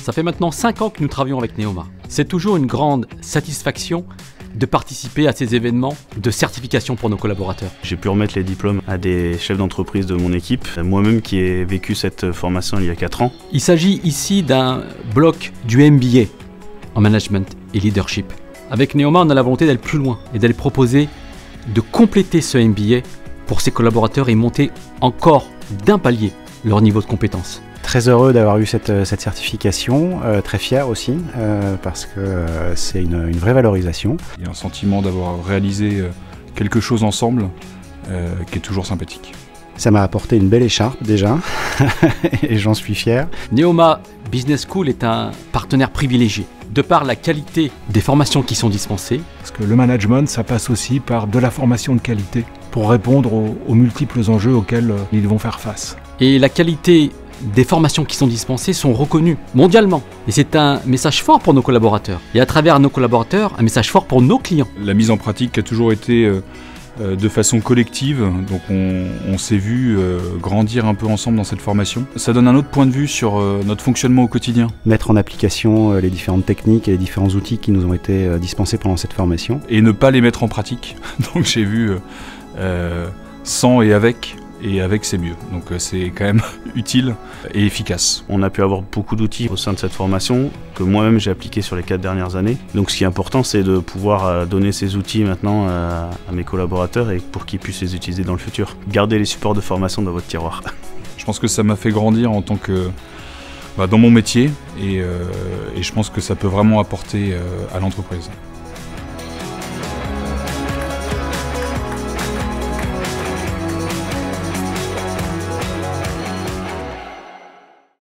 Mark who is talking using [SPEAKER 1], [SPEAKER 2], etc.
[SPEAKER 1] Ça fait maintenant 5 ans que nous travaillons avec Neoma. C'est toujours une grande satisfaction de participer à ces événements de certification pour nos collaborateurs.
[SPEAKER 2] J'ai pu remettre les diplômes à des chefs d'entreprise de mon équipe, moi-même qui ai vécu cette formation il y a 4 ans.
[SPEAKER 1] Il s'agit ici d'un bloc du MBA en management et leadership. Avec Neoma, on a la volonté d'aller plus loin et d'aller proposer de compléter ce MBA pour ses collaborateurs et monter encore d'un palier leur niveau de compétence.
[SPEAKER 3] Très heureux d'avoir eu cette certification, très fier aussi, parce que c'est une vraie valorisation.
[SPEAKER 4] Il y a un sentiment d'avoir réalisé quelque chose ensemble qui est toujours sympathique.
[SPEAKER 3] Ça m'a apporté une belle écharpe déjà, et j'en suis fier.
[SPEAKER 1] Neoma Business School est un partenaire privilégié, de par la qualité des formations qui sont dispensées.
[SPEAKER 5] Parce que le management, ça passe aussi par de la formation de qualité, pour répondre aux multiples enjeux auxquels ils vont faire face.
[SPEAKER 1] Et la qualité des formations qui sont dispensées sont reconnues mondialement. Et c'est un message fort pour nos collaborateurs. Et à travers nos collaborateurs, un message fort pour nos clients.
[SPEAKER 4] La mise en pratique a toujours été de façon collective, donc on s'est vu grandir un peu ensemble dans cette formation. Ça donne un autre point de vue sur notre fonctionnement au quotidien.
[SPEAKER 3] Mettre en application les différentes techniques et les différents outils qui nous ont été dispensés pendant cette formation.
[SPEAKER 4] Et ne pas les mettre en pratique. Donc j'ai vu sans et avec c'est mieux. Donc c'est quand même utile et efficace.
[SPEAKER 2] On a pu avoir beaucoup d'outils au sein de cette formation que moi-même j'ai appliqué sur les 4 dernières années. Donc ce qui est important, c'est de pouvoir donner ces outils maintenant à mes collaborateurs et pour qu'ils puissent les utiliser dans le futur. Gardez les supports de formation dans votre tiroir.
[SPEAKER 4] Je pense que ça m'a fait grandir en tant que dans mon métier et je pense que ça peut vraiment apporter à l'entreprise.